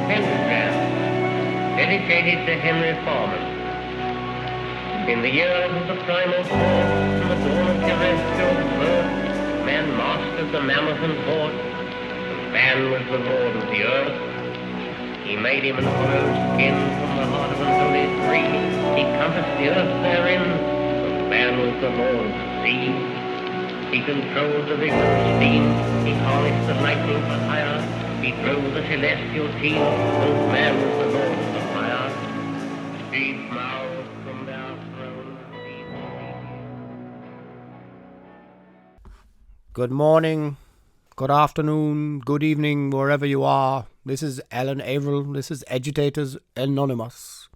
pentagram dedicated to Henry Foreman. In the years of the primal force and the dawn of terrestrial birth, man mastered the mammoth and horse, and man was the lord of the earth. He made him an hollow skin from the heart of an holy tree. He compassed the earth therein, and man was the lord of the sea. He controlled the river of steam. He harnessed the lightning for hire. He drove the celestial team, and man was the lord of the fire. Street mouths from their thrones. Good morning, good afternoon, good evening, wherever you are. This is Alan Averill. This is Agitators Anonymous.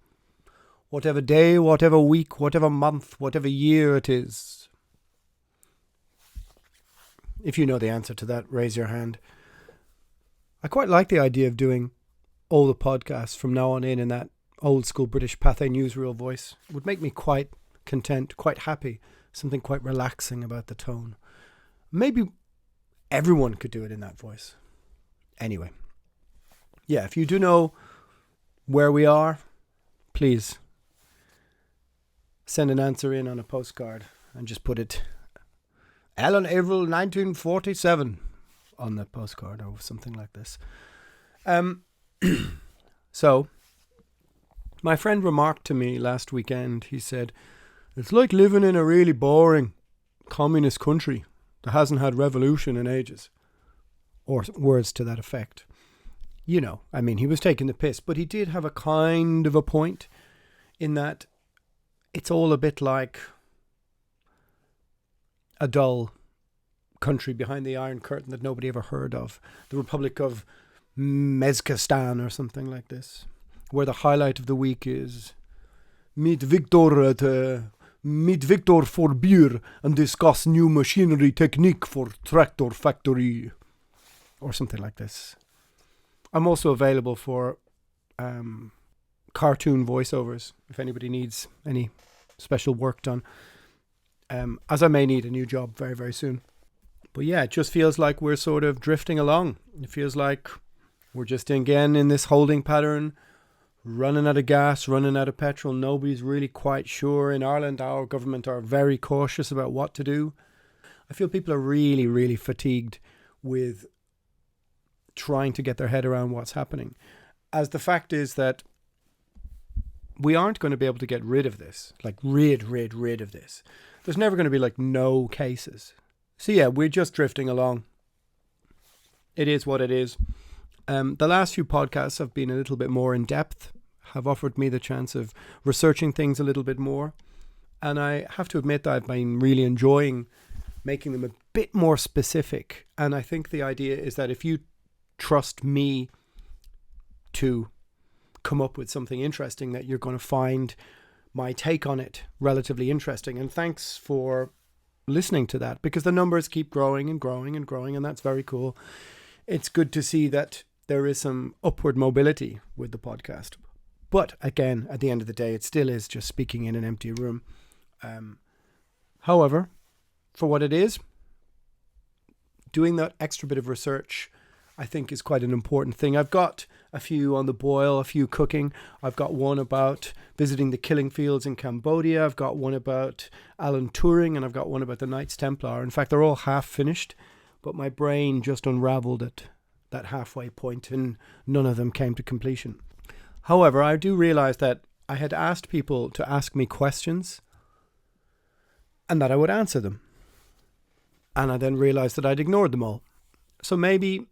Whatever day, whatever week, whatever month, whatever year it is. If you know the answer to that, raise your hand. I quite like the idea of doing all the podcasts from now on in that old school British Pathé newsreel voice. It would make me quite content, quite happy, something quite relaxing about the tone. Maybe everyone could do it in that voice. Anyway, yeah, if you do know where we are, please send an answer in on a postcard and just put it Alan Averill 1947 on the postcard or something like this. So, my friend remarked to me last weekend, he said, it's like living in a really boring communist country that hasn't had revolution in ages. Or words to that effect. You know, I mean, he was taking the piss, but he did have a kind of a point in that it's all a bit like a dull country behind the Iron Curtain that nobody ever heard of. The Republic of Mezkistan or something like this. Where the highlight of the week is meet Victor for beer and discuss new machinery technique for tractor factory. Or something like this. I'm also available for cartoon voiceovers if anybody needs any special work done. As I may need a new job very, very soon. But yeah, it just feels like we're sort of drifting along. It feels like we're just again in this holding pattern, running out of gas, running out of petrol. Nobody's really quite sure. In Ireland, our government are very cautious about what to do. I feel people are really, really fatigued with trying to get their head around what's happening. As the fact is that we aren't going to be able to get rid of this. Like rid of this. There's never going to be like no cases. So yeah, we're just drifting along. It is what it is. The last few podcasts have been a little bit more in depth, have offered me the chance of researching things a little bit more. And I have to admit that I've been really enjoying making them a bit more specific. And I think the idea is that if you trust me to come up with something interesting, that you're going to find my take on it relatively interesting. And thanks for listening to that, because the numbers keep growing and growing and growing, and that's very cool. It's good to see that there is some upward mobility with the podcast. But again, at the end of the day, it still is just speaking in an empty room. However, for what it is, doing that extra bit of research, I think, is quite an important thing. I've got a few on the boil, a few cooking. I've got one about visiting the killing fields in Cambodia. I've got one about Alan Turing, and I've got one about the Knights Templar. In fact, they're all half finished, but my brain just unraveled at that halfway point, and none of them came to completion. However, I do realize that I had asked people to ask me questions and that I would answer them. And I then realized that I'd ignored them all. So maybe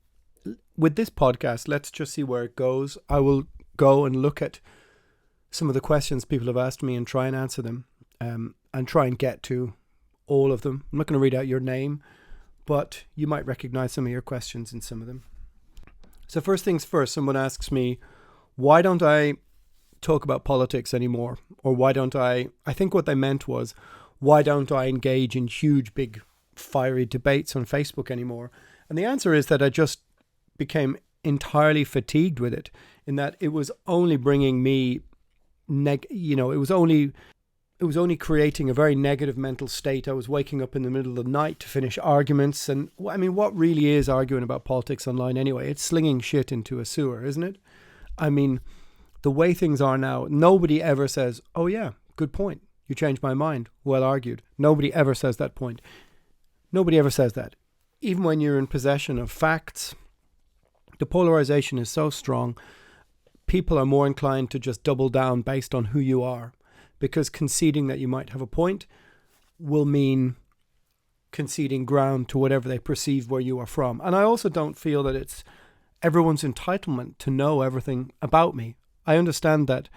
with this podcast, let's just see where it goes. I will go and look at some of the questions people have asked me and try and answer them, and try and get to all of them. I'm not going to read out your name, but you might recognize some of your questions in some of them. So first things first, someone asks me, why don't I talk about politics anymore? Or why don't I think what they meant was, why don't I engage in huge, big, fiery debates on Facebook anymore? And the answer is that I just became entirely fatigued with it, in that it was only bringing me, it was only creating a very negative mental state. I was waking up in the middle of the night to finish arguments. And I mean, what really is arguing about politics online anyway? It's slinging shit into a sewer, isn't it? I mean, the way things are now, nobody ever says, oh yeah, good point. You changed my mind. Well argued. Nobody ever says that point. Nobody ever says that. Even when you're in possession of facts, the polarization is so strong. People are more inclined to just double down based on who you are, because conceding that you might have a point will mean conceding ground to whatever they perceive where you are from. And I also don't feel that it's everyone's entitlement to know everything about me. I understand that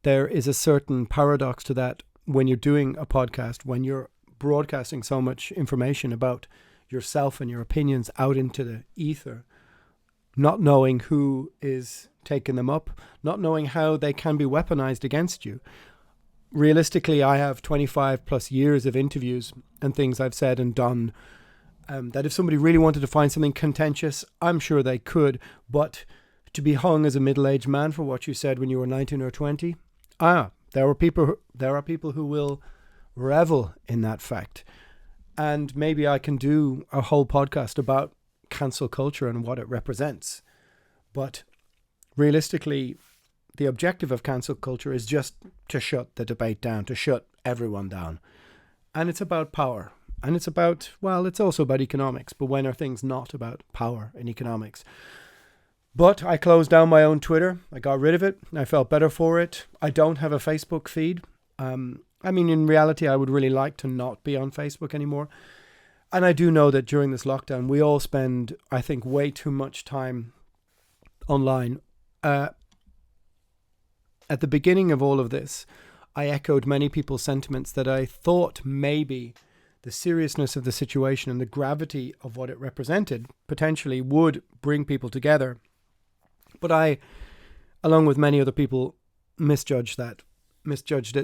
there is a certain paradox to that when you're doing a podcast, when you're broadcasting so much information about yourself and your opinions out into the ether, not knowing who is taking them up, not knowing how they can be weaponized against you. Realistically, I have 25 plus years of interviews and things I've said and done that if somebody really wanted to find something contentious, I'm sure they could. But to be hung as a middle-aged man for what you said when you were 19 or 20, there are people who will revel in that fact. And maybe I can do a whole podcast about cancel culture and what it represents. But realistically, the objective of cancel culture is just to shut the debate down, to shut everyone down. And it's about power. And it's about, well, it's also about economics. But when are things not about power and economics? But I closed down my own Twitter. I got rid of it. I felt better for it. I don't have a Facebook feed. I mean, in reality, I would really like to not be on Facebook anymore. And I do know that during this lockdown, we all spend, I think, way too much time online. At the beginning of all of this, I echoed many people's sentiments that I thought maybe the seriousness of the situation and the gravity of what it represented potentially would bring people together. But I, along with many other people, misjudged it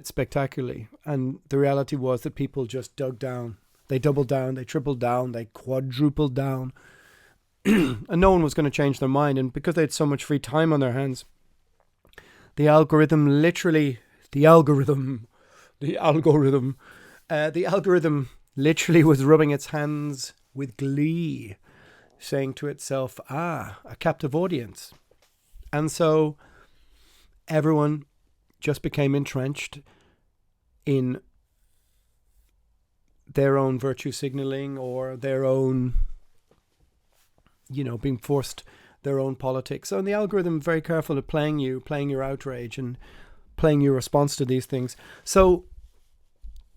spectacularly. And the reality was that people just dug down. They doubled down, they tripled down, they quadrupled down. And no one was going to change their mind. And because they had so much free time on their hands, the algorithm literally was rubbing its hands with glee, saying to itself, a captive audience. And so everyone just became entrenched in their own virtue signaling or their own, being forced their own politics. So the algorithm very careful at playing your outrage and playing your response to these things. So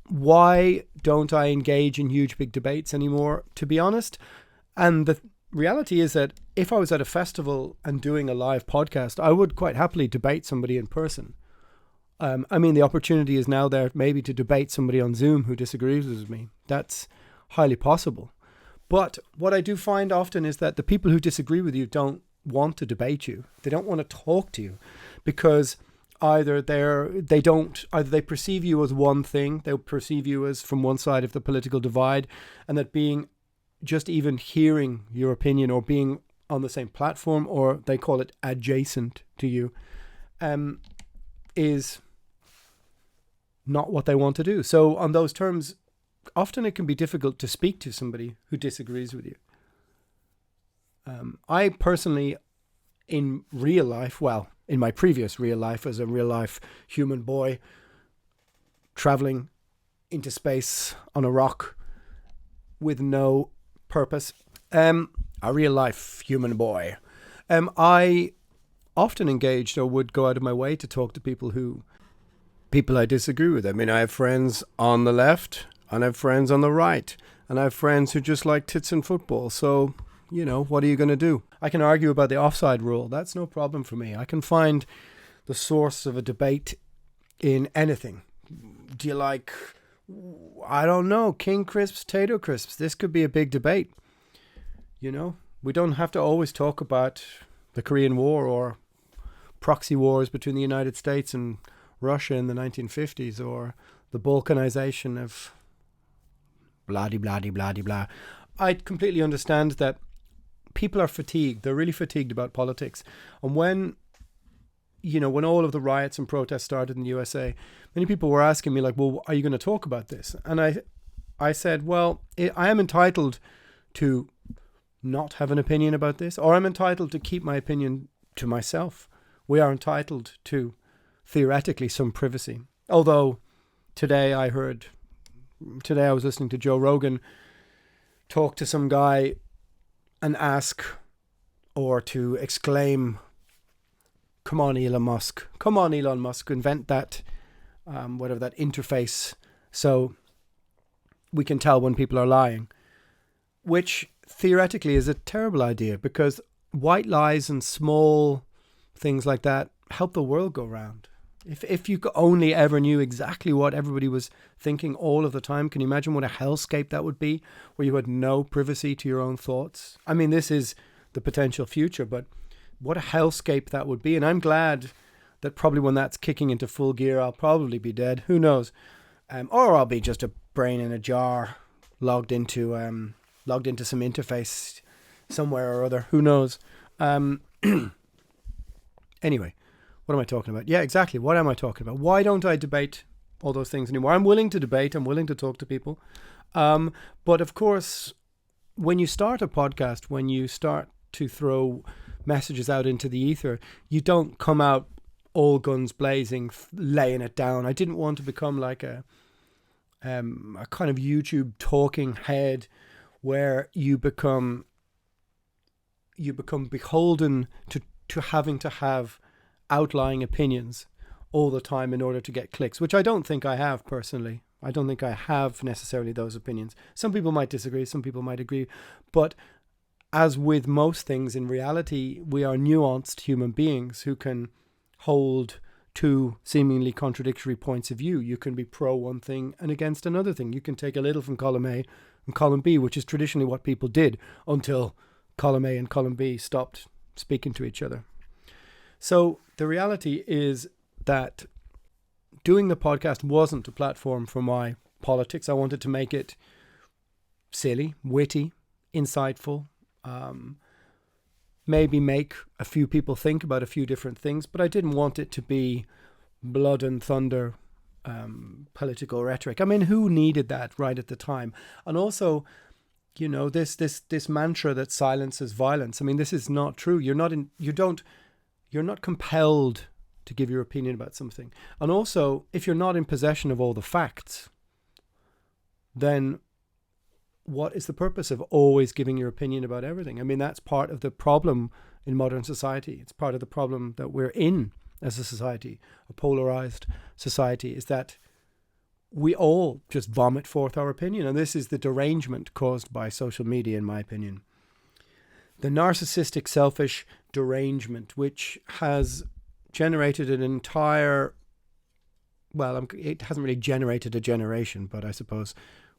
why don't I engage in huge big debates anymore, to be honest? And the reality is that if I was at a festival and doing a live podcast, I would quite happily debate somebody in person. The opportunity is now there maybe to debate somebody on Zoom who disagrees with me. That's highly possible. But what I do find often is that the people who disagree with you don't want to debate you. They don't want to talk to you because either they perceive you as one thing, they'll perceive you as from one side of the political divide, and that being just even hearing your opinion or being on the same platform, or they call it adjacent to you, is not what they want to do. So on those terms, often it can be difficult to speak to somebody who disagrees with you. I personally, in my previous real life as a real life human boy traveling into space on a rock with no purpose, a real life human boy, I often engaged or would go out of my way to talk to people I disagree with. I mean, I have friends on the left and I have friends on the right, and I have friends who just like tits and football. So, what are you going to do? I can argue about the offside rule. That's no problem for me. I can find the source of a debate in anything. Do you like, I don't know, King Crisps, Tato Crisps? This could be a big debate. We don't have to always talk about the Korean War or proxy wars between the United States and Russia in the 1950s or the balkanization of blah-de-blah-de-blah-de-blah. I completely understand that people are fatigued. They're really fatigued about politics. And when all of the riots and protests started in the USA, many people were asking me like, well, are you going to talk about this? And I said, well, I am entitled to not have an opinion about this, or I'm entitled to keep my opinion to myself. We are entitled to, theoretically, some privacy. Although today I was listening to Joe Rogan talk to some guy and ask, or to exclaim, come on Elon Musk, invent that, whatever that interface, so we can tell when people are lying, which theoretically is a terrible idea, because white lies and small things like that help the world go round. If you only ever knew exactly what everybody was thinking all of the time, can you imagine what a hellscape that would be, where you had no privacy to your own thoughts? I mean, this is the potential future, but what a hellscape that would be. And I'm glad that probably when that's kicking into full gear, I'll probably be dead. Who knows? Or I'll be just a brain in a jar, logged into some interface somewhere or other. Who knows? Anyway, what am I talking about? Yeah, exactly. What am I talking about? Why don't I debate all those things anymore? I'm willing to debate. I'm willing to talk to people. But of course, when you start a podcast, when you start to throw messages out into the ether, you don't come out all guns blazing, laying it down. I didn't want to become like a kind of YouTube talking head where you become beholden to having to have outlying opinions all the time in order to get clicks, which I don't think I have personally. I don't think I have necessarily those opinions. Some people might disagree, some people might agree, but as with most things in reality, we are nuanced human beings who can hold two seemingly contradictory points of view. You can be pro one thing and against another thing. You can take a little from column A and column B, which is traditionally what people did until column A and column B stopped speaking to each other. So the reality is that doing the podcast wasn't a platform for my politics. I wanted to make it silly, witty, insightful, maybe make a few people think about a few different things, but I didn't want it to be blood and thunder political rhetoric. I mean, who needed that right at the time? And also, you know, this mantra that silence is violence. I mean, this is not true. You're not compelled to give your opinion about something. And also, if you're not in possession of all the facts, then what is the purpose of always giving your opinion about everything? I mean, that's part of the problem in modern society. It's part of the problem that we're in as a society, a polarized society, is that we all just vomit forth our opinion. And this is the derangement caused by social media, in my opinion. The narcissistic, selfish derangement, which has generated an entire, well, it hasn't really generated a generation, but I suppose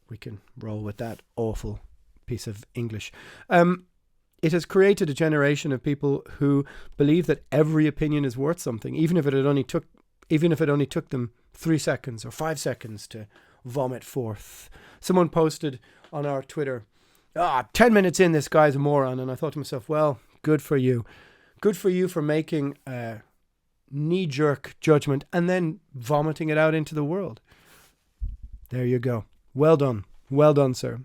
we can roll with that awful piece of English. It has created a generation of people who believe that every opinion is worth something, even if it only took them 3 seconds or 5 seconds to vomit forth. Someone posted on our Twitter, 10 minutes in, this guy's a moron. And I thought to myself, well, good for you. Good for you for making a knee-jerk judgment and then vomiting it out into the world. There you go. Well done. Well done, sir.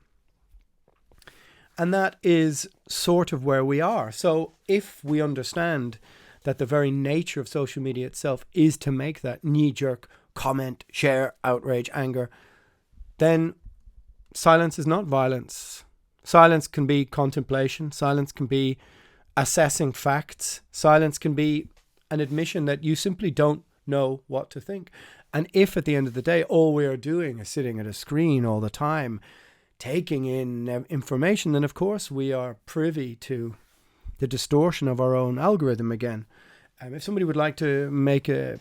And that is sort of where we are. So if we understand that the very nature of social media itself is to make that knee-jerk comment, share, outrage, anger, then silence is not violence. Silence can be contemplation. Silence can be assessing facts. Silence can be an admission that you simply don't know what to think. And if at the end of the day, all we are doing is sitting at a screen all the time, taking in information, then of course we are privy to the distortion of our own algorithm again. If somebody would like to make a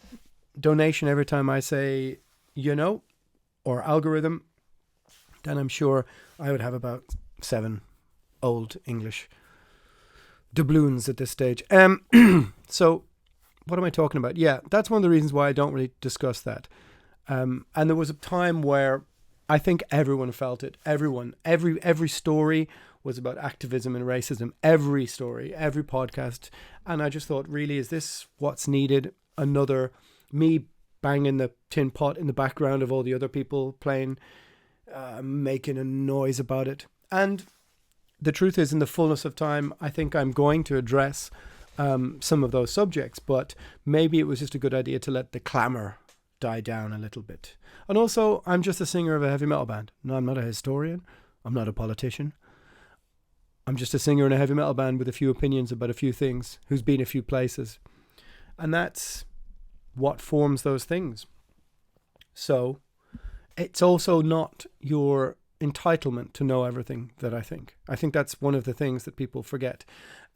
donation every time I say, or algorithm, then I'm sure I would have about 7 old English doubloons at this stage. So what am I talking about? Yeah, that's one of the reasons why I don't really discuss that. And there was a time where I think everyone felt it. Every story was about activism and racism. Every story, every podcast. And I just thought, really, is this what's needed? Another me banging the tin pot in the background of all the other people playing, making a noise about it. And the truth is, in the fullness of time, I think I'm going to address some of those subjects, but maybe it was just a good idea to let the clamour die down a little bit. And also, I'm just a singer of a heavy metal band. No, I'm not a historian. I'm not a politician. I'm just a singer in a heavy metal band with a few opinions about a few things, who's been a few places. And that's what forms those things. So it's also not your entitlement to know everything that I think. I think that's one of the things that people forget.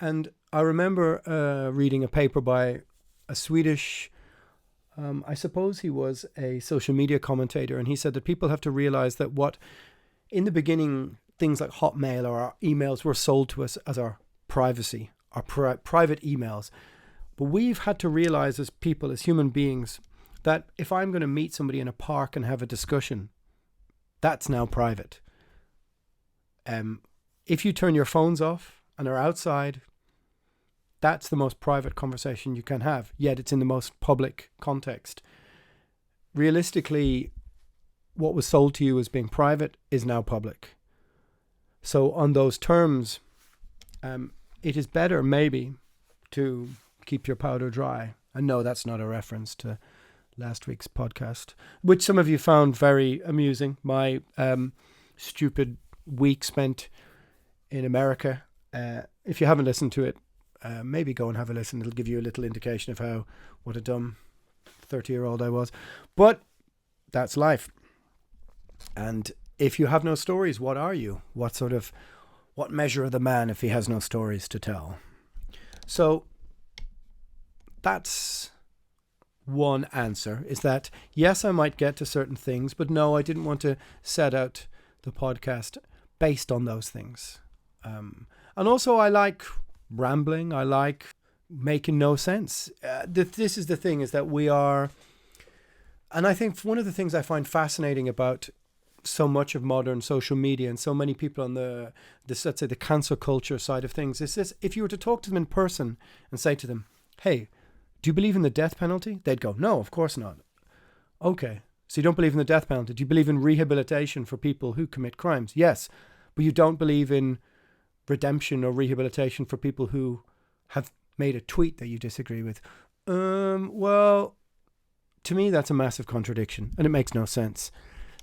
And I remember reading a paper by a Swedish, I suppose he was a social media commentator, and he said that people have to realize that what, in the beginning, things like Hotmail or our emails were sold to us as our privacy, our private emails. But we've had to realize as people, as human beings, that if I'm going to meet somebody in a park and have a discussion, that's now private. If you turn your phones off and are outside, that's the most private conversation you can have, yet it's in the most public context. Realistically, what was sold to you as being private is now public. So on those terms, it is better maybe to keep your powder dry. And no, that's not a reference to last week's podcast, which some of you found very amusing. My stupid week spent in America. If you haven't listened to it, maybe go and have a listen. It'll give you a little indication of what a dumb 30-year-old I was. But that's life. And if you have no stories, what are you? What measure of the man if he has no stories to tell? So that's one answer, is that yes, I might get to certain things, but no, I didn't want to set out the podcast based on those things. And also I like rambling. I like making no sense. This is the thing, is that we are, and I think one of the things I find fascinating about so much of modern social media and so many people on let's say the cancel culture side of things is this: if you were to talk to them in person and say to them, hey, do you believe in the death penalty? They'd go, no, of course not. Okay, so you don't believe in the death penalty. Do you believe in rehabilitation for people who commit crimes? Yes, but you don't believe in redemption or rehabilitation for people who have made a tweet that you disagree with. Well, to me, that's a massive contradiction, and it makes no sense.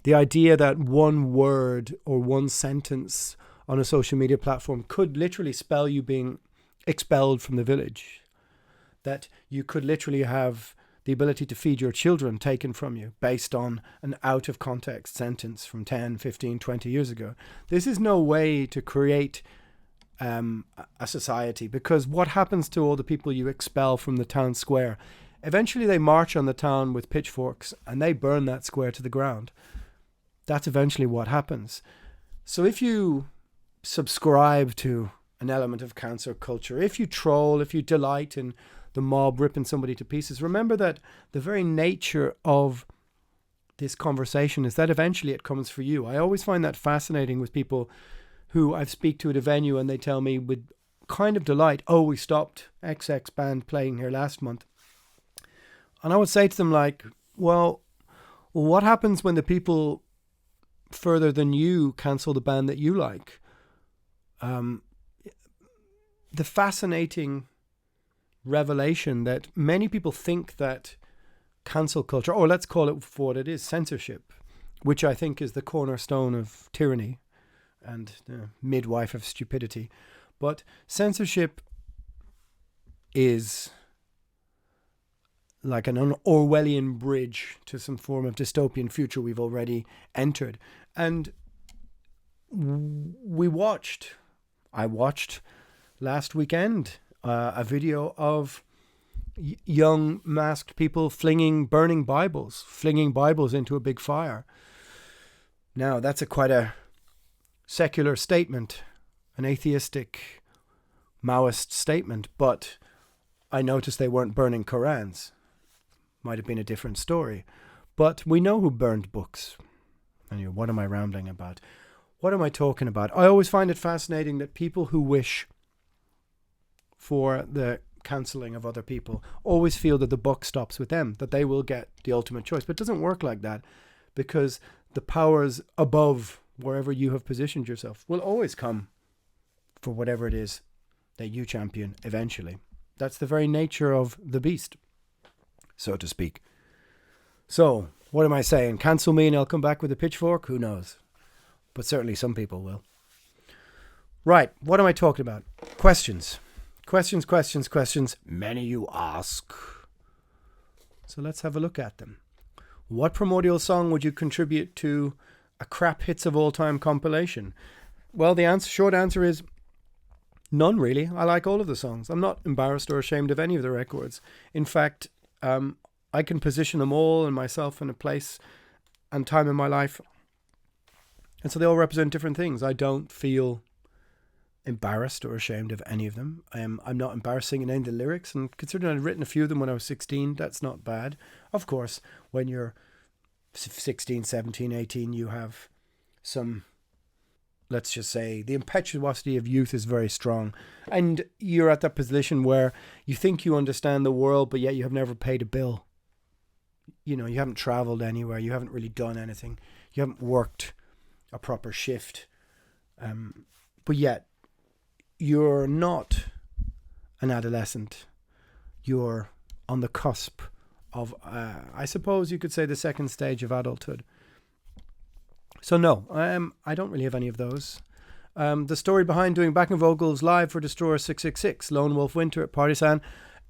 The idea that one word or one sentence on a social media platform could literally spell you being expelled from the village, that you could literally have the ability to feed your children taken from you based on an out of context sentence from 10, 15, 20 years ago. This is no way to create a society, because what happens to all the people you expel from the town square? Eventually they march on the town with pitchforks and they burn that square to the ground. That's eventually what happens. So if you subscribe to an element of cancel culture, if you troll, if you delight in the mob ripping somebody to pieces, remember that the very nature of this conversation is that eventually it comes for you. I always find that fascinating with people who I speak to at a venue and they tell me with kind of delight, oh, we stopped XX band playing here last month. And I would say to them like, well, what happens when the people further than you cancel the band that you like? The fascinating revelation that many people think that cancel culture, or let's call it for what it is, censorship, which I think is the cornerstone of tyranny and the midwife of stupidity. But censorship is like an Orwellian bridge to some form of dystopian future we've already entered. And I watched last weekend a video of young masked people burning Bibles into a big fire. Now, that's quite a secular statement, an atheistic Maoist statement, but I noticed they weren't burning Korans. Might have been a different story. But we know who burned books. Anyway, what am I rambling about? What am I talking about? I always find it fascinating that people who wish for the cancelling of other people always feel that the buck stops with them, that they will get the ultimate choice. But it doesn't work like that, because the powers above wherever you have positioned yourself will always come for whatever it is that you champion eventually. That's the very nature of the beast, so to speak. So, what am I saying? Cancel me and I'll come back with a pitchfork? Who knows? But certainly some people will. Right, what am I talking about? Questions. Questions. Many you ask. So let's have a look at them. What Primordial song would you contribute to a crap hits of all time compilation? Well, the short answer is none, really. I like all of the songs. I'm not embarrassed or ashamed of any of the records. In fact, I can position them all and myself in a place and time in my life. And so they all represent different things. I don't feel embarrassed or ashamed of any of them. I'm not embarrassing in any of the lyrics, and considering I'd written a few of them when I was 16, that's not bad. Of course, when you're 16, 17, 18, you have some, let's just say, the impetuosity of youth is very strong, and you're at that position where you think you understand the world, but yet you have never paid a bill. You know, you haven't traveled anywhere, you haven't really done anything, you haven't worked a proper shift, but yet you're not an adolescent. You're on the cusp of, I suppose you could say, the second stage of adulthood. So no, I don't really have any of those. The story behind doing backing vocals live for Destroyer 666, Lone Wolf Winter at Partisan.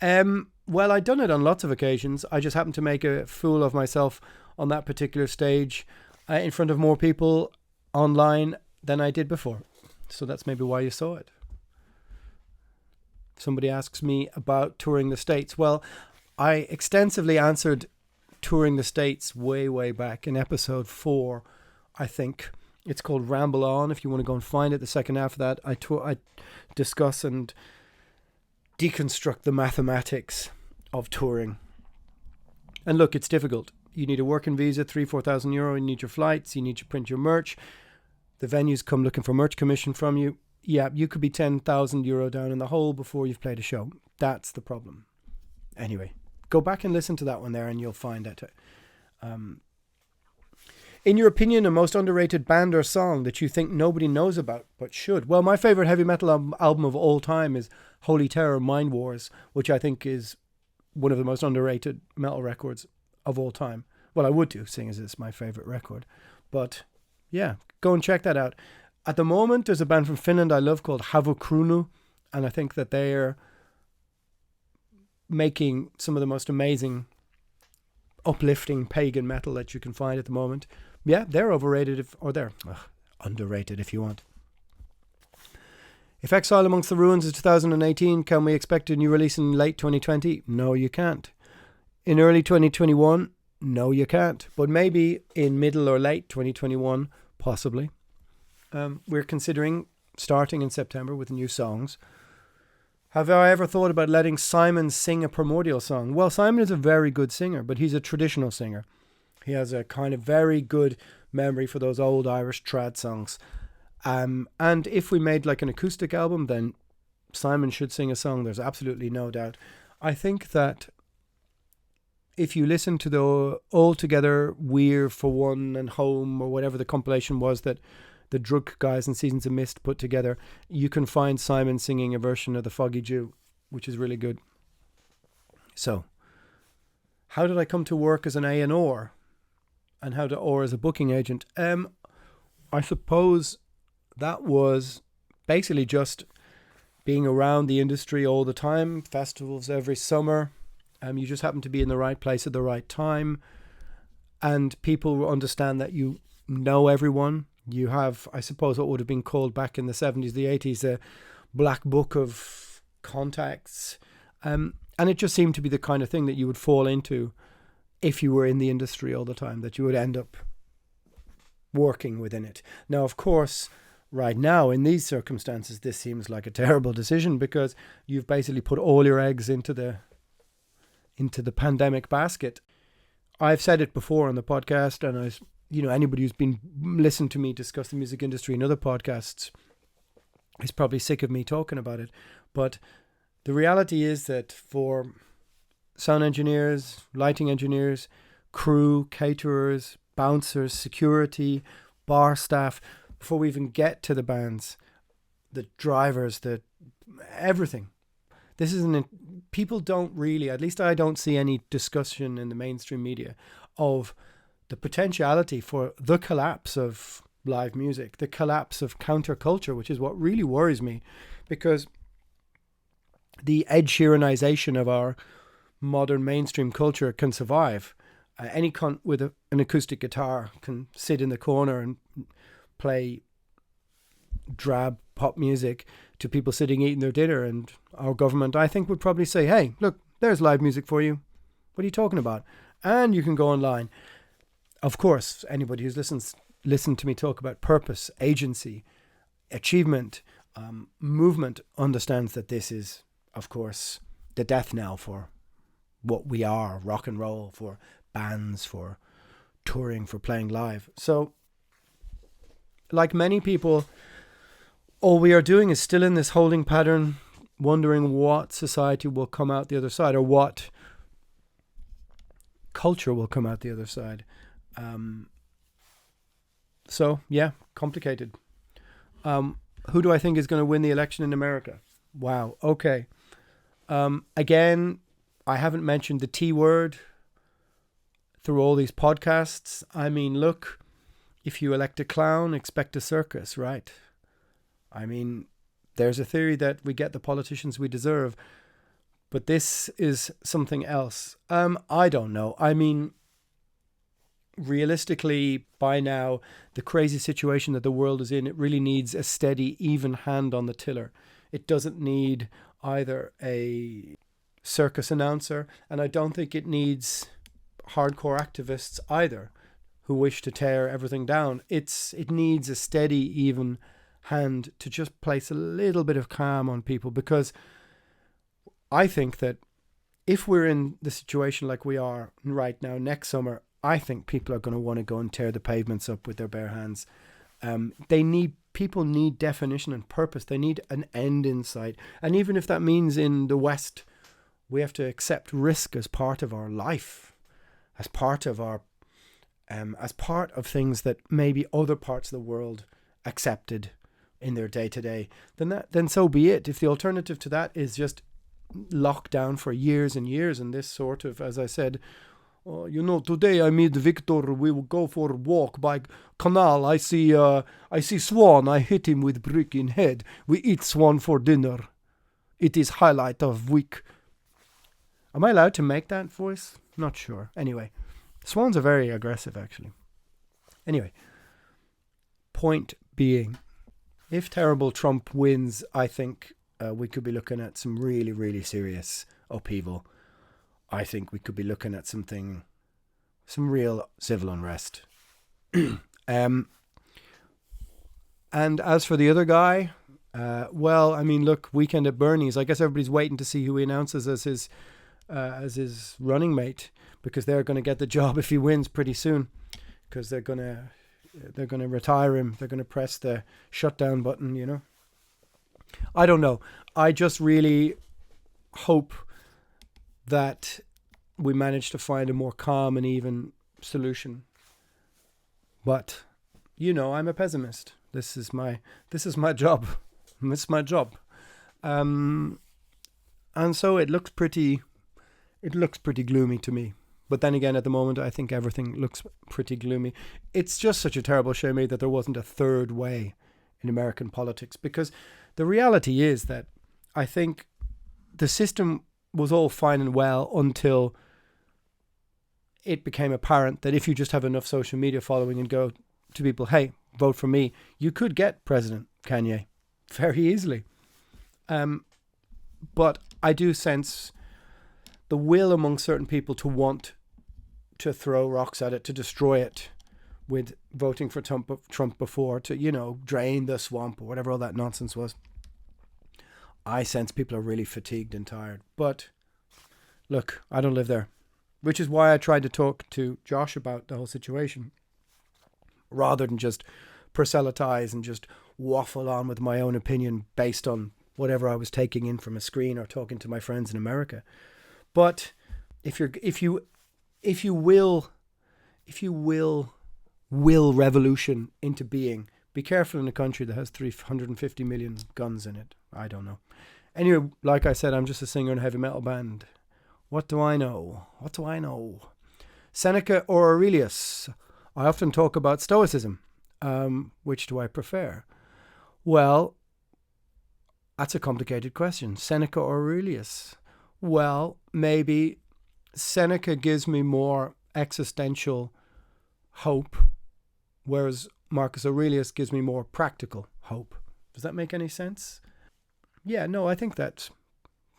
Well, I'd done it on lots of occasions. I just happened to make a fool of myself on that particular stage in front of more people online than I did before. So that's maybe why you saw it. Somebody asks me about touring the States. Well, I extensively answered touring the States way back in episode 4, I think. It's called Ramble On. If you want to go and find it, the second half of that, I discuss and deconstruct the mathematics of touring. And look, it's difficult. You need a working visa, 3,000-4,000 euro. You need your flights. You need to print your merch. The venues come looking for merch commission from you. Yeah, you could be 10,000 euro down in the hole before you've played a show. That's the problem. Anyway, go back and listen to that one there and you'll find it. In your opinion, a most underrated band or song that you think nobody knows about but should? Well, my favorite heavy metal album of all time is Holy Terror Mind Wars, which I think is one of the most underrated metal records of all time. Well, I would do, seeing as it's my favorite record. But yeah, go and check that out. At the moment, there's a band from Finland I love called Havokruunu, and I think that they're making some of the most amazing, uplifting pagan metal that you can find at the moment. Yeah, they're overrated, they're underrated if you want. If Exile Amongst the Ruins is 2018, can we expect a new release in late 2020? No, you can't. In early 2021? No, you can't. But maybe in middle or late 2021, possibly. We're considering starting in September with new songs. Have I ever thought about letting Simon sing a Primordial song? Well, Simon is a very good singer, but he's a traditional singer. He has a kind of very good memory for those old Irish trad songs. And if we made like an acoustic album, then Simon should sing a song. There's absolutely no doubt. I think that if you listen to the All Together, We're for One and Home, or whatever the compilation was that the Drug guys and Seasons of Mist put together, you can find Simon singing a version of The Foggy Jew, which is really good. So, how did I come to work as an A&R? And or as a booking agent? I suppose that was basically just being around the industry all the time, festivals every summer. You just happen to be in the right place at the right time. And people understand that you know everyone. You have, I suppose, what would have been called back in the 70s, the 80s, a black book of contacts. And it just seemed to be the kind of thing that you would fall into if you were in the industry all the time, that you would end up working within it. Now, of course, right now, in these circumstances, this seems like a terrible decision because you've basically put all your eggs into the pandemic basket. I've said it before on the podcast, and anybody who's been listened to me discuss the music industry in other podcasts is probably sick of me talking about it. But the reality is that for sound engineers, lighting engineers, crew, caterers, bouncers, security, bar staff, before we even get to the bands, the drivers, everything. This is people don't really, at least I don't see any discussion in the mainstream media of the potentiality for the collapse of live music, the collapse of counterculture, which is what really worries me, because the Ed Sheeranization of our modern mainstream culture can survive. Any cunt with an acoustic guitar can sit in the corner and play drab pop music to people sitting eating their dinner, and our government, I think, would probably say, hey, look, there's live music for you. What are you talking about? And you can go online. Of course, anybody who's listened to me talk about purpose, agency, achievement, movement understands that this is, of course, the death knell for what we are, rock and roll, for bands, for touring, for playing live. So, like many people, all we are doing is still in this holding pattern, wondering what society will come out the other side, or what culture will come out the other side. So, yeah, complicated. Who do I think is going to win the election in America? Wow, okay. Again, I haven't mentioned the T word through all these podcasts. I mean, look, if you elect a clown, expect a circus, right? I mean, there's a theory that we get the politicians we deserve, but this is something else. I don't know. I mean, realistically, by now, the crazy situation that the world is in, it really needs a steady, even hand on the tiller. It doesn't need either a circus announcer, and I don't think it needs hardcore activists either who wish to tear everything down. It needs a steady, even hand to just place a little bit of calm on people, because I think that if we're in the situation like we are right now next summer, I think people are going to want to go and tear the pavements up with their bare hands. People need definition and purpose. They need an end in sight. And even if that means in the West, we have to accept risk as part of our life, as part of things that maybe other parts of the world accepted in their day-to-day, then so be it. If the alternative to that is just locked down for years and years, and this sort of, as I said, today I meet Victor, we will go for a walk by canal, I see swan, I hit him with brick in head, we eat swan for dinner, it is highlight of week. Am I allowed to make that voice? Not sure. Anyway, swans are very aggressive, actually. Anyway, point being, if terrible Trump wins, I think we could be looking at some really, really serious upheaval. I think we could be looking at some real civil unrest. And as for the other guy, well, I mean, look, Weekend at Bernie's. I guess everybody's waiting to see who he announces as his running mate, because they're going to get the job if he wins pretty soon, because they're going to retire him. They're going to press the shutdown button, you know. I don't know. I just really hope that we manage to find a more calm and even solution. But, you know, I'm a pessimist. This is my job. It's my job. And so it looks pretty gloomy to me. But then again, at the moment, I think everything looks pretty gloomy. It's just such a terrible shame that there wasn't a third way in American politics, because the reality is that I think the system was all fine and well until it became apparent that if you just have enough social media following and go to people, hey, vote for me, you could get President Kanye very easily. But I do sense the will among certain people to want to throw rocks at it, to destroy it, with voting for Trump before, to, you know, drain the swamp or whatever all that nonsense was. I sense people are really fatigued and tired. But look, I don't live there, which is why I tried to talk to Josh about the whole situation, rather than just proselytize and just waffle on with my own opinion based on whatever I was taking in from a screen or talking to my friends in America. But if you will revolution into being, be careful in a country that has 350 million guns in it. I don't know. Anyway, like I said, I'm just a singer in a heavy metal band. What do I know? What do I know? Seneca or Aurelius? I often talk about Stoicism. Which do I prefer? Well, that's a complicated question. Seneca or Aurelius? Well, maybe Seneca gives me more existential hope, whereas Marcus Aurelius gives me more practical hope. Does that make any sense? Yeah, no, I think that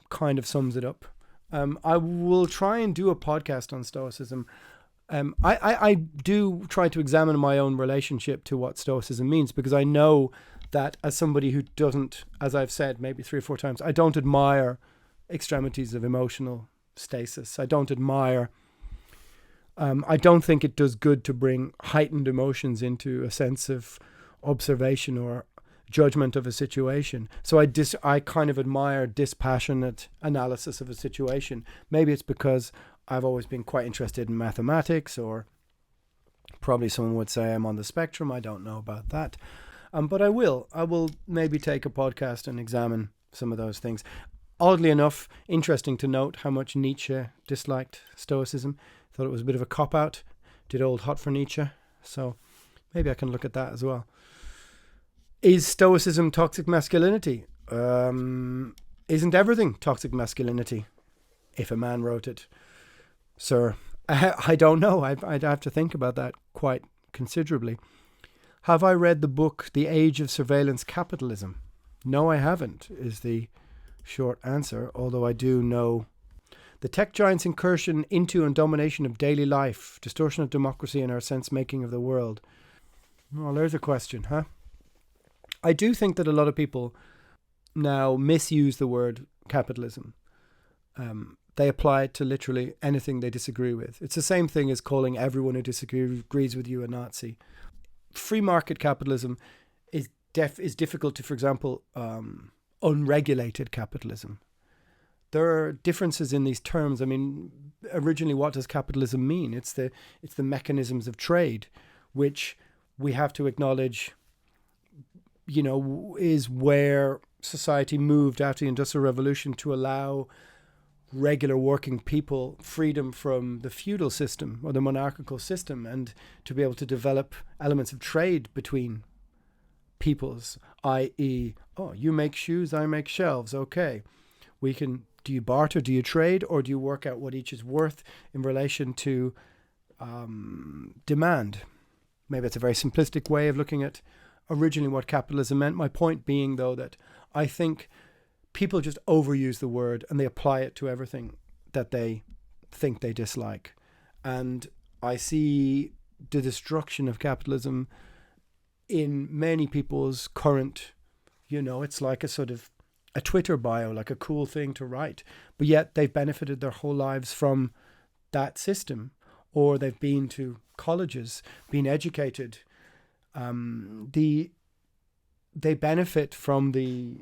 kind of sums it up. I will try and do a podcast on Stoicism. I do try to examine my own relationship to what Stoicism means, because I know that as somebody who doesn't, as I've said maybe 3 or 4 times, I don't admire extremities of emotional stasis. I don't admire, I don't think it does good to bring heightened emotions into a sense of observation or judgment of a situation. So I kind of admire dispassionate analysis of a situation. Maybe it's because I've always been quite interested in mathematics, or probably someone would say I'm on the spectrum. I don't know about that. But I will maybe take a podcast and examine some of those things. Oddly enough, interesting to note how much Nietzsche disliked Stoicism. Thought it was a bit of a cop-out. Did old hot for Nietzsche. So maybe I can look at that as well. Is Stoicism toxic masculinity? Isn't everything toxic masculinity? If a man wrote it. Sir, I don't know. I'd have to think about that quite considerably. Have I read the book The Age of Surveillance Capitalism? No, I haven't, is the short answer, although I do know the tech giants' incursion into and domination of daily life, distortion of democracy and our sense-making of the world. Well, there's a question, huh? I do think that a lot of people now misuse the word capitalism. They apply it to literally anything they disagree with. It's the same thing as calling everyone who disagrees with you a Nazi. Free market capitalism is difficult to, for example, unregulated capitalism. There are differences in these terms. I mean, originally, what does capitalism mean? It's the mechanisms of trade, which we have to acknowledge, is where society moved after the Industrial Revolution to allow regular working people freedom from the feudal system or the monarchical system, and to be able to develop elements of trade between peoples, i.e., you make shoes, I make shelves, okay. Do you barter, do you trade, or do you work out what each is worth in relation to demand? Maybe it's a very simplistic way of looking at originally what capitalism meant. My point being, though, that I think people just overuse the word and they apply it to everything that they think they dislike. And I see the destruction of capitalism in many people's current, it's like a sort of a Twitter bio, like a cool thing to write. But yet they've benefited their whole lives from that system, or they've been to colleges, been educated. They benefit from the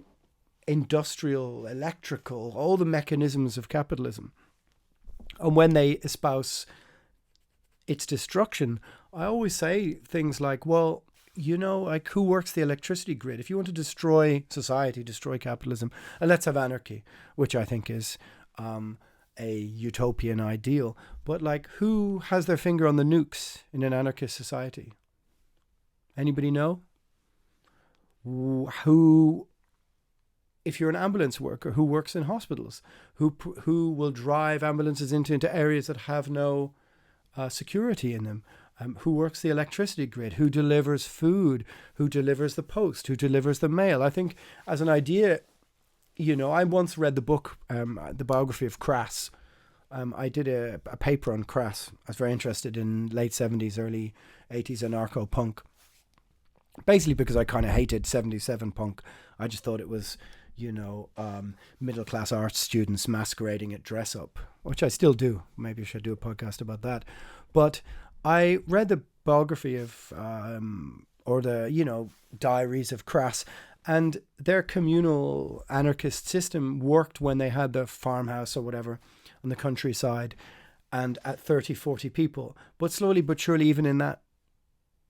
industrial, electrical, all the mechanisms of capitalism. And when they espouse its destruction, I always say things like, well, who works the electricity grid? If you want to destroy society, destroy capitalism, and let's have anarchy, which I think is a utopian ideal. But who has their finger on the nukes in an anarchist society? Anybody know? Who, if you're an ambulance worker, who works in hospitals, who will drive ambulances into areas that have no security in them? Who works the electricity grid? Who delivers food? Who delivers the post? Who delivers the mail? I think as an idea, I once read the book, the biography of Crass. I did a paper on Crass. I was very interested in late 70s, early 80s anarcho-punk. Basically because I kind of hated 77 punk. I just thought it was, middle-class art students masquerading at dress up, which I still do. Maybe I should do a podcast about that. But I read the biography of, or the, diaries of Crass, and their communal anarchist system worked when they had the farmhouse or whatever on the countryside and at 30, 40 people. But slowly but surely, even in that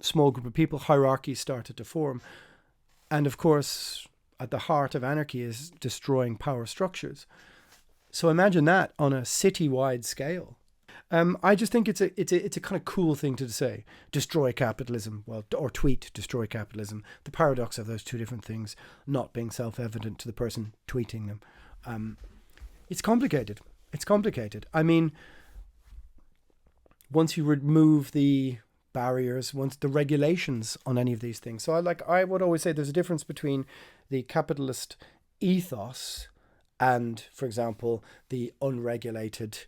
small group of people, hierarchies started to form. And of course, at the heart of anarchy is destroying power structures. So imagine that on a citywide scale. I just think it's a kind of cool thing to say. Destroy capitalism, well, or tweet destroy capitalism. The paradox of those two different things not being self-evident to the person tweeting them. It's complicated. It's complicated. I mean, once you remove the barriers, once the regulations on any of these things. So I would always say there's a difference between the capitalist ethos and, for example, the unregulated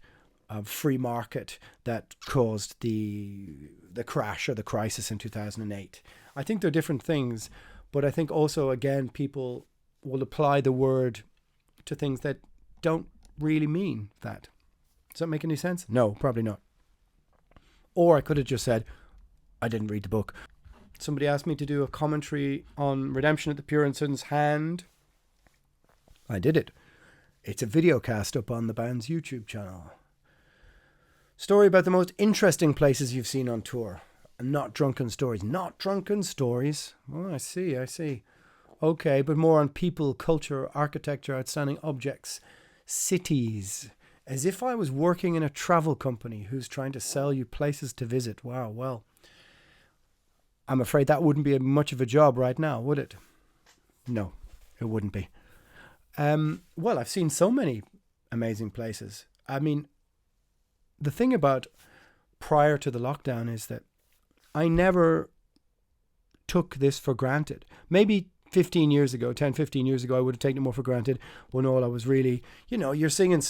free market that caused the crash or the crisis in 2008. I think they're different things, but I think also, again, people will apply the word to things that don't really mean that. Does that make any sense? No, probably not. Or I could have just said, I didn't read the book. Somebody asked me to do a commentary on Redemption at the Puritan's Hand. I did it. It's a video cast up on the band's YouTube channel. Story about the most interesting places you've seen on tour. And not drunken stories. Not drunken stories. Oh, I see. Okay, but more on people, culture, architecture, outstanding objects, cities. As if I was working in a travel company who's trying to sell you places to visit. Wow, well, I'm afraid that wouldn't be much of a job right now, would it? No, it wouldn't be. Well, I've seen so many amazing places. I mean, the thing about prior to the lockdown is that I never took this for granted. Maybe 10, 15 years ago, I would have taken it more for granted when all I was really, you're singing,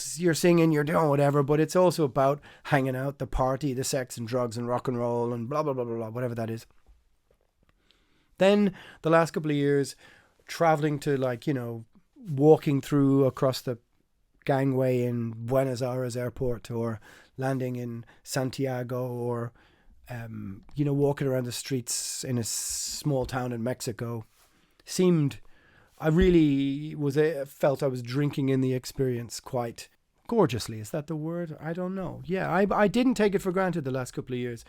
you're doing whatever, but it's also about hanging out, the party, the sex and drugs and rock and roll and blah, blah, blah, blah, blah, whatever that is. Then the last couple of years, traveling to walking through across the gangway in Buenos Aires airport or landing in Santiago or, walking around the streets in a small town in Mexico I really felt I was drinking in the experience quite gorgeously. Is that the word? I don't know. Yeah, I didn't take it for granted the last couple of years.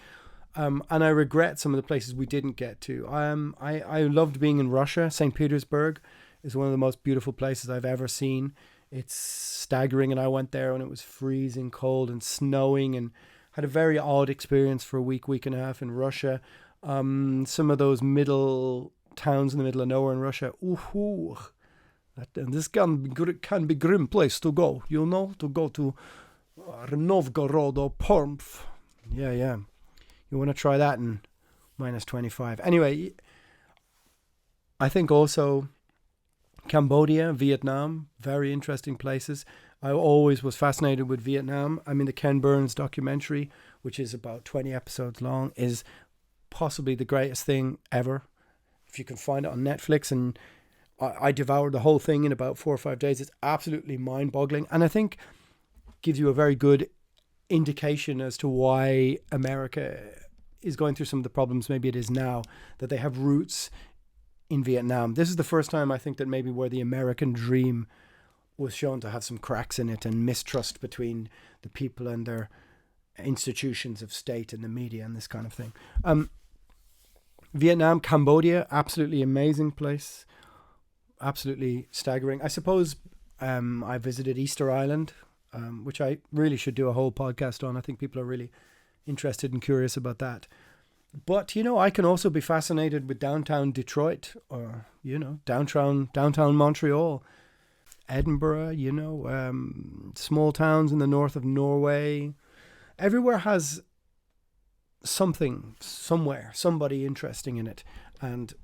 And I regret some of the places we didn't get to. I loved being in Russia. St. Petersburg is one of the most beautiful places I've ever seen. It's staggering, and I went there when it was freezing cold and snowing and had a very odd experience for a week and a half in Russia. Some of those middle towns in the middle of nowhere in Russia. And this can be grim place to go, to go to Novgorod or Perm. Yeah. You want to try that in minus 25. Anyway, I think also Cambodia, Vietnam, very interesting places. I always was fascinated with Vietnam. I mean, the Ken Burns documentary, which is about 20 episodes long, is possibly the greatest thing ever. If you can find it on Netflix, and I devoured the whole thing in about 4 or 5 days. It's absolutely mind-boggling, and I think gives you a very good indication as to why America is going through some of the problems maybe it is now, that they have roots in Vietnam. This is the first time I think that maybe where the American dream was shown to have some cracks in it and mistrust between the people and their institutions of state and the media and this kind of thing. Vietnam, Cambodia, absolutely amazing place. Absolutely staggering. I suppose I visited Easter Island, which I really should do a whole podcast on. I think people are really interested and curious about that. But, I can also be fascinated with downtown Detroit or, downtown Montreal, Edinburgh, small towns in the north of Norway. Everywhere has something, somewhere, somebody interesting in it. And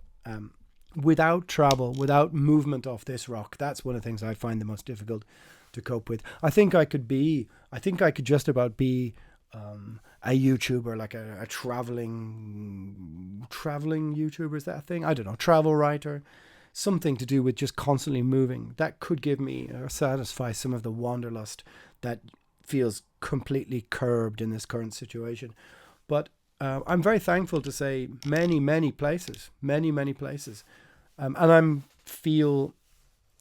without travel, without movement off this rock, that's one of the things I find the most difficult to cope with. I think I could just about be a YouTuber, like a traveling YouTuber, is that a thing? I don't know, travel writer, something to do with just constantly moving. That could give me or satisfy some of the wanderlust that feels completely curbed in this current situation. But I'm very thankful to say many places. And I'm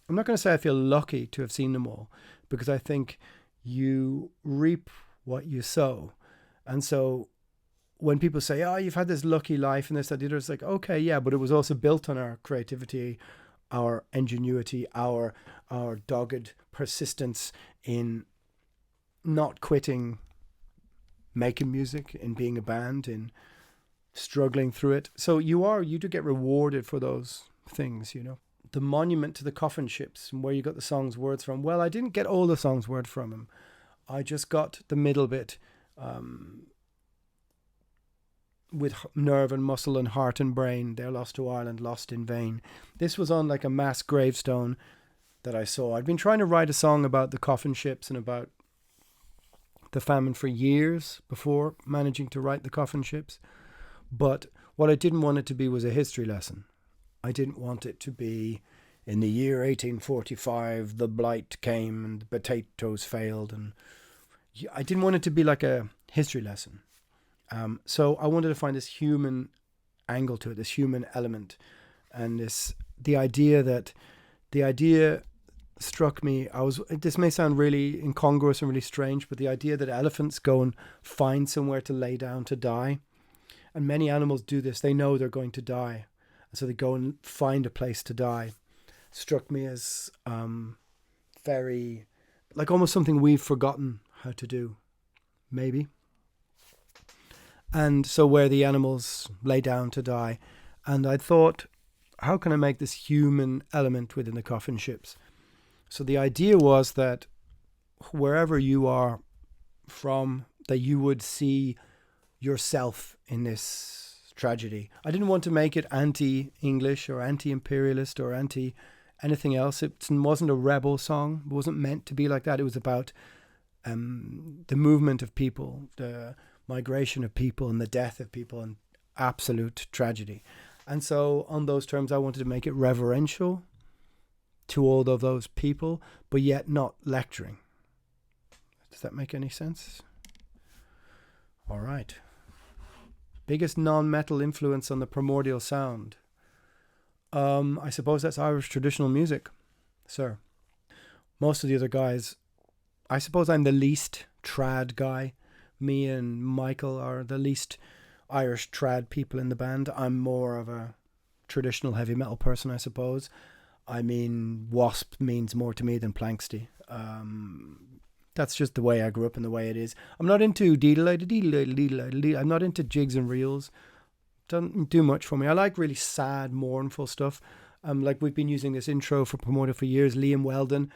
not going to say I feel lucky to have seen them all, because I think you reap what you sow. And so when people say, you've had this lucky life and this, that, the other, it's like, okay, yeah, but it was also built on our creativity, our ingenuity, our dogged persistence in not quitting making music, in being a band, in struggling through it. So you do get rewarded for those things, you know. The monument to the coffin ships and where you got the song's words from. Well, I didn't get all the song's word from him. I just got the middle bit, with nerve and muscle and heart and brain. They're lost to Ireland, lost in vain. This was on like a mass gravestone that I saw. I'd been trying to write a song about the coffin ships and about the famine for years before managing to write the coffin ships. But what I didn't want it to be was a history lesson. I didn't want it to be, in the year 1845, the blight came and the potatoes failed. And I didn't want it to be like a history lesson. So I wanted to find this human angle to it, this human element. And the idea struck me. This may sound really incongruous and really strange, but the idea that elephants go and find somewhere to lay down to die, and many animals do this, they know they're going to die, so they go and find a place to die, struck me as very, like almost something we've forgotten how to do, maybe. And so where the animals lay down to die, and I thought, how can I make this human element within the coffin ships? So the idea was that wherever you are from, that you would see yourself in this tragedy. I didn't want to make it anti-English or anti-imperialist or anti-anything else. It wasn't a rebel song. It wasn't meant to be like that. It was about the movement of people, the migration of people and the death of people and absolute tragedy. And so on those terms, I wanted to make it reverential to all of those people, but yet not lecturing. Does that make any sense? All right. Biggest non-metal influence on the Primordial sound. I suppose that's Irish traditional music, sir. Most of the other guys, I suppose I'm the least trad guy. Me and Michael are the least Irish trad people in the band. I'm more of a traditional heavy metal person, I suppose. I mean, Wasp means more to me than Planksty. That's just the way I grew up and the way it is. I'm not into I'm not into jigs and reels. Doesn't do much for me. I like really sad, mournful stuff. Like we've been using this intro for Primordial for years, Liam Weldon.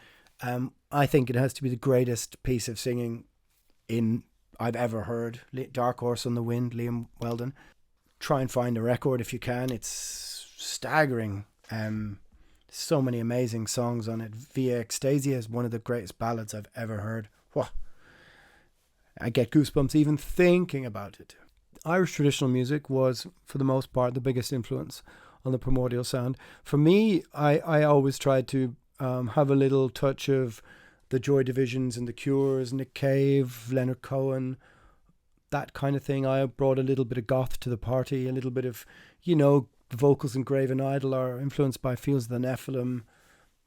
I think it has to be the greatest piece of singing I've ever heard. Dark Horse on the Wind, Liam Weldon. Try and find a record if you can. It's staggering. So many amazing songs on it. Via Extasia is one of the greatest ballads I've ever heard. Whoa. I get goosebumps even thinking about it. Irish traditional music was, for the most part, the biggest influence on the Primordial sound. For me, I always tried to have a little touch of the Joy Divisions and the Cures, Nick Cave, Leonard Cohen, that kind of thing. I brought a little bit of goth to the party, a little bit of, the vocals in Graven Idol are influenced by Fields of the Nephilim,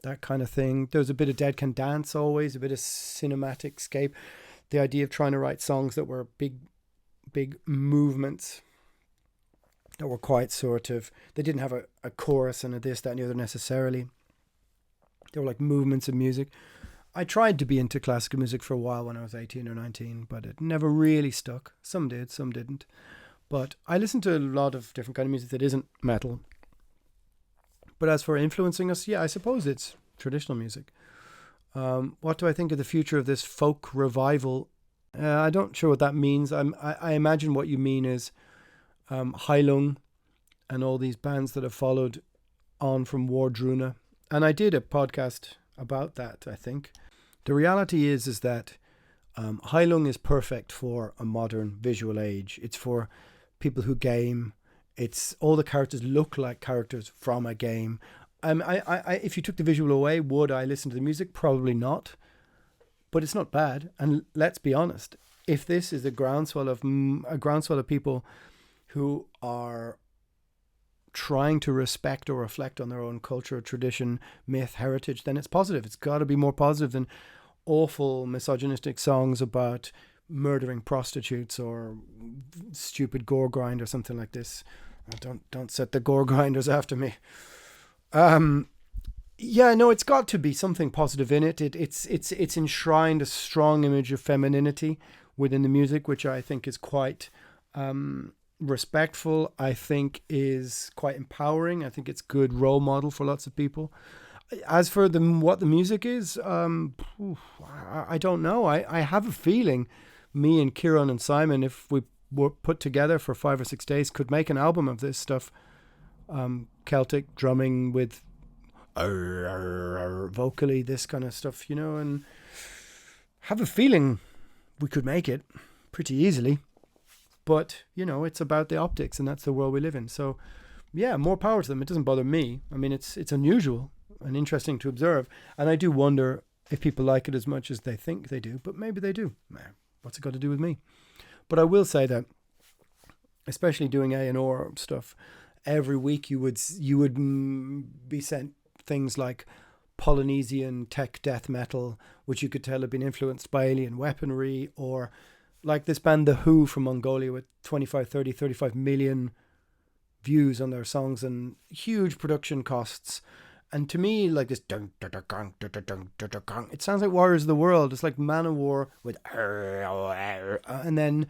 that kind of thing. There's a bit of Dead Can Dance always, a bit of cinematic scape. The idea of trying to write songs that were big movements, that were quite sort of, they didn't have a chorus and a this, that and the other necessarily. They were like movements of music. I tried to be into classical music for a while when I was 18 or 19, but it never really stuck. Some did, some didn't. But I listen to a lot of different kind of music that isn't metal. But as for influencing us, yeah, I suppose it's traditional music. What do I think of the future of this folk revival? I'm not sure what that means. I imagine what you mean is Heilung and all these bands that have followed on from Wardruna. And I did a podcast about that, I think. The reality is that Heilung is perfect for a modern visual age. It's for people who game. It's all the characters look like characters from a game. If you took the visual away, would I listen to the music? Probably not. But it's not bad. And let's be honest, if this is a groundswell of people who are trying to respect or reflect on their own culture, tradition, myth, heritage, then it's positive. It's got to be more positive than awful misogynistic songs about murdering prostitutes or stupid gore grind or something like this. Don't set the gore grinders after me. Yeah, no, it's got to be something positive in it. It's enshrined a strong image of femininity within the music, which I think is quite respectful. I think is quite empowering. I think it's good role model for lots of people. As for what the music is, I don't know. I have a feeling me and Kieran and Simon, if we were put together for 5 or 6 days, could make an album of this stuff. Celtic drumming with vocally, this kind of stuff, and have a feeling we could make it pretty easily. But, it's about the optics, and that's the world we live in. So, yeah, more power to them. It doesn't bother me. I mean, it's unusual and interesting to observe. And I do wonder if people like it as much as they think they do. But maybe they do. What's it got to do with me? But I will say that, especially doing A&R stuff, every week you would be sent things like Polynesian tech death metal, which you could tell had been influenced by alien weaponry, or like this band The Who from Mongolia with 25, 30, 35 million views on their songs and huge production costs. And to me, like this, it sounds like Warriors of the World. It's like Manowar with, and then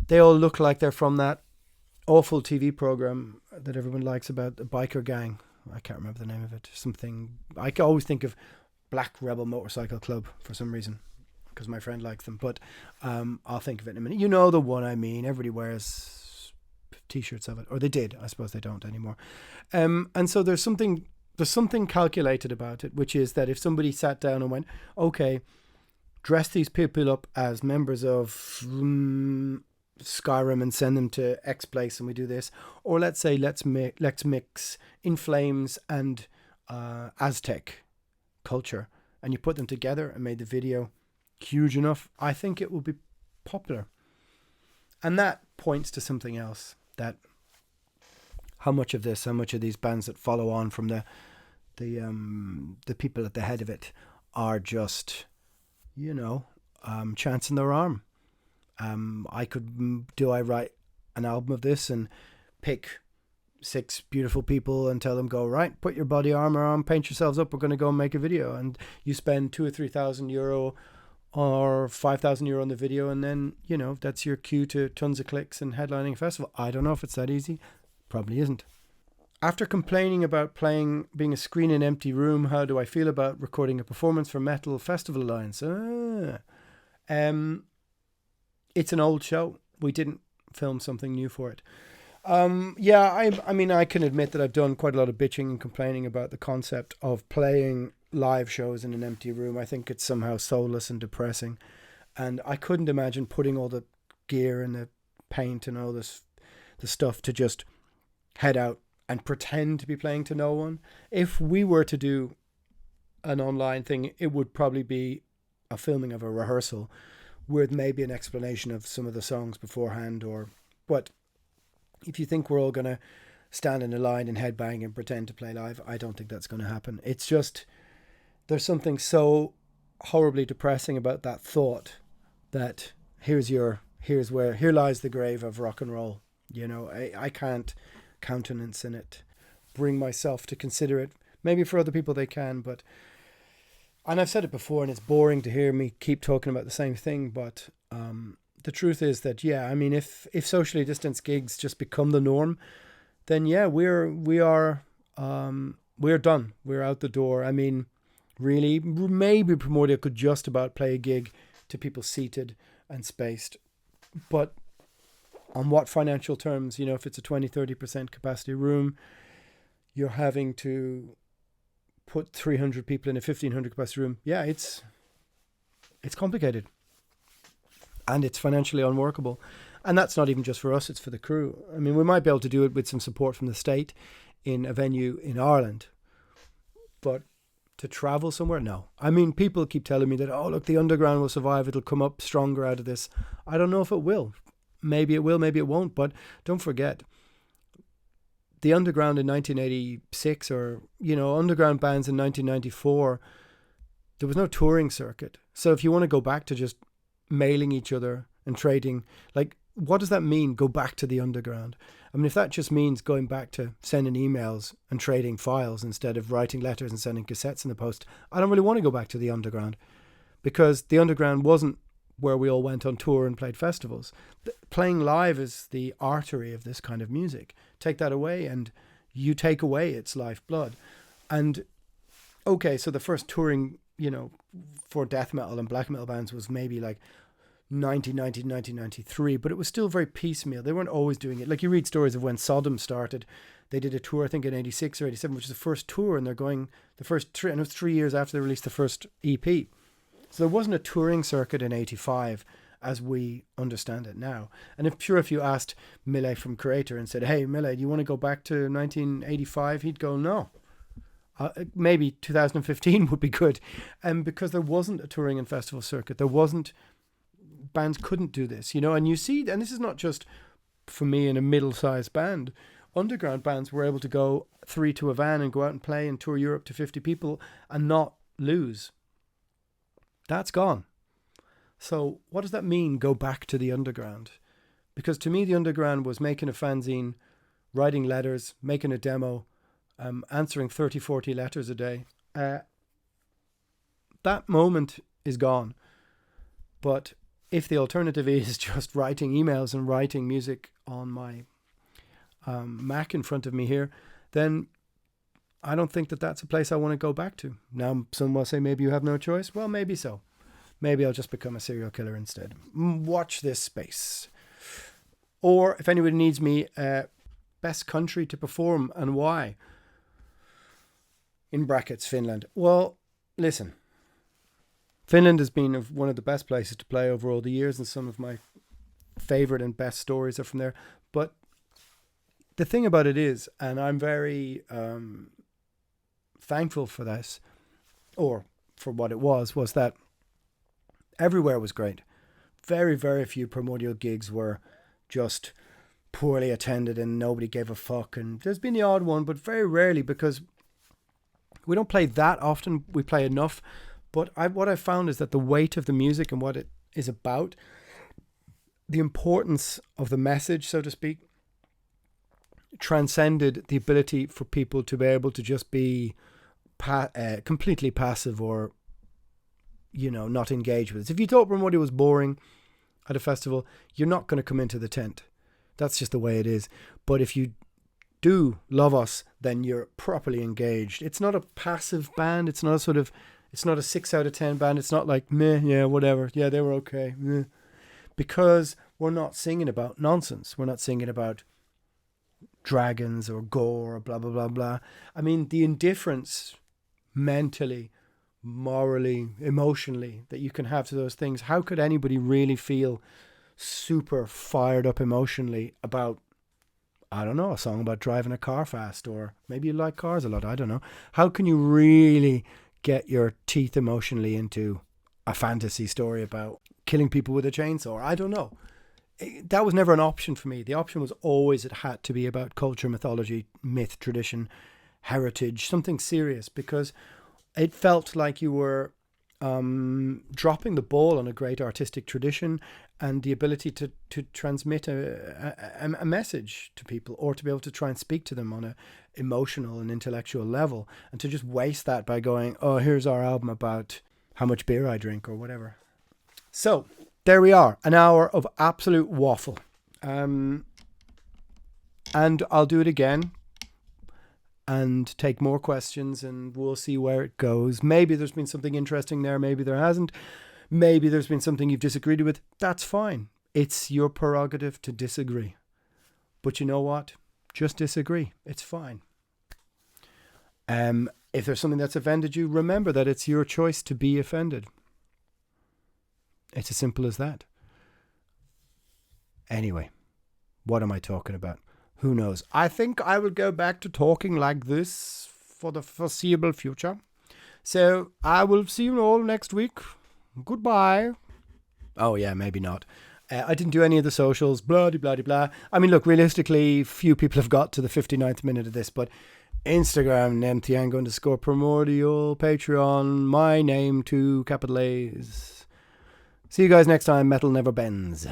they all look like they're from that awful TV program that everyone likes about the biker gang. I can't remember the name of it. Something, I can always think of Black Rebel Motorcycle Club for some reason, because my friend likes them. But I'll think of it in a minute. You know the one I mean. Everybody wears T-shirts of it, or they did. I suppose they don't anymore. And so there's something calculated about it, which is that if somebody sat down and went, okay, dress these people up as members of Skyrim and send them to X place, and we do this, or let's say let's mix In Flames and Aztec culture, and you put them together and made the video huge enough, I think it will be popular. And that points to something else, that how much of these bands that follow on from the people at the head of it are just, chancing their arm. Do I write an album of this and pick 6 beautiful people and tell them, go, right, put your body armor on, paint yourselves up, we're going to go and make a video, and you spend 2,000 or 3,000 euro or 5,000 euro on the video, and then, that's your cue to tons of clicks and headlining a festival. I don't know if it's that easy. Probably isn't. After complaining about being a screen in an empty room, how do I feel about recording a performance for Metal Festival Alliance? It's an old show. We didn't film something new for it. I mean, I can admit that I've done quite a lot of bitching and complaining about the concept of playing live shows in an empty room. I think it's somehow soulless and depressing. And I couldn't imagine putting all the gear and the paint and all this, the stuff to just head out and pretend to be playing to no one. If we were to do an online thing, it would probably be a filming of a rehearsal with maybe an explanation of some of the songs beforehand. But if you think we're all going to stand in a line and headbang and pretend to play live, I don't think that's going to happen. It's just, there's something so horribly depressing about that thought that here lies the grave of rock and roll. I can't countenance in it, bring myself to consider it. Maybe for other people they can, but, and I've said it before, and it's boring to hear me keep talking about the same thing, but the truth is that, if socially distanced gigs just become the norm, then we're done. We're out the door. I mean, really, maybe Primordial could just about play a gig to people seated and spaced, but on what financial terms? If it's a 20-30% capacity room, you're having to put 300 people in a 1,500 capacity room. Yeah, it's complicated, and it's financially unworkable. And that's not even just for us, it's for the crew. I mean, we might be able to do it with some support from the state in a venue in Ireland, but to travel somewhere, no. I mean, people keep telling me that, oh, look, the underground will survive, it'll come up stronger out of this. I don't know if it will. Maybe it will, maybe it won't, but don't forget, the underground in 1986 or, underground bands in 1994, there was no touring circuit. So if you want to go back to just mailing each other and trading, like what does that mean? Go back to the underground. I mean, if that just means going back to sending emails and trading files instead of writing letters and sending cassettes in the post, I don't really want to go back to the underground, because the underground wasn't where we all went on tour and played festivals. Playing live is the artery of this kind of music. Take that away and you take away its lifeblood. And okay, so the first touring, for death metal and black metal bands was maybe like 1993, but it was still very piecemeal. They weren't always doing it. Like, you read stories of when Sodom started, they did a tour, I think in 86 or 87, which is the first tour, and they're going the first three, and it was 3 years after they released the first EP. So there wasn't a touring circuit in 85 as we understand it now. And if you asked Mille from Creator and said, hey, Mille, do you want to go back to 1985? He'd go, no. Maybe 2015 would be good. Because there wasn't a touring and festival circuit. There wasn't, bands couldn't do this, and you see, and this is not just for me in a middle-sized band. Underground bands were able to go 3 to a van and go out and play and tour Europe to 50 people and not lose. That's gone. So what does that mean, go back to the underground? Because to me, the underground was making a fanzine, writing letters, making a demo, answering 30, 40 letters a day. That moment is gone. But if the alternative is just writing emails and writing music on my Mac in front of me here, then I don't think that that's a place I want to go back to. Now, some will say maybe you have no choice. Well, maybe so. Maybe I'll just become a serial killer instead. Watch this space. Or if anybody needs me, best country to perform and why? In brackets, Finland. Well, listen. Finland has been one of the best places to play over all the years, and some of my favorite and best stories are from there. But the thing about it is, and I'm very thankful for this, or for what it was that everywhere was great. Very, very few Primordial gigs were just poorly attended and nobody gave a fuck. And there's been the odd one, but very rarely, because we don't play that often. We play enough. But what I found is that the weight of the music and what it is about, the importance of the message, so to speak, transcended the ability for people to be able to just be completely passive or, not engage with it. If you thought Primordial was boring at a festival, you're not going to come into the tent. That's just the way it is. But if you do love us, then you're properly engaged. It's not a passive band. It's not a 6 out of 10 band. It's not like, meh, yeah, whatever. Yeah, they were okay. Meh. Because we're not singing about nonsense. We're not singing about dragons or gore or blah, blah, blah, blah. I mean, the indifference mentally, morally, emotionally that you can have to those things. How could anybody really feel super fired up emotionally about, I don't know, a song about driving a car fast, or maybe you like cars a lot, I don't know. How can you really get your teeth emotionally into a fantasy story about killing people with a chainsaw? I don't know. That was never an option for me. The option was always, it had to be about culture, mythology, myth, tradition, heritage, something serious, because it felt like you were dropping the ball on a great artistic tradition and the ability to transmit a message to people, or to be able to try and speak to them on a emotional and intellectual level, and to just waste that by going, oh, here's our album about how much beer I drink or whatever. So there we are, an hour of absolute waffle. And I'll do it again and take more questions, and we'll see where it goes. Maybe there's been something interesting there. Maybe there hasn't. Maybe there's been something you've disagreed with. That's fine. It's your prerogative to disagree. But you know what? Just disagree. It's fine. If there's something that's offended you, remember that it's your choice to be offended. It's as simple as that. Anyway, what am I talking about? Who knows? I think I will go back to talking like this for the foreseeable future. So I will see you all next week. Goodbye. Oh yeah, maybe not. I didn't do any of the socials, blah, blah, blah, blah. I mean, look, realistically, few people have got to the 59th minute of this, but Instagram, Nemtheanga _primordial, Patreon, my name, 2 capital A's. See you guys next time. Metal never bends.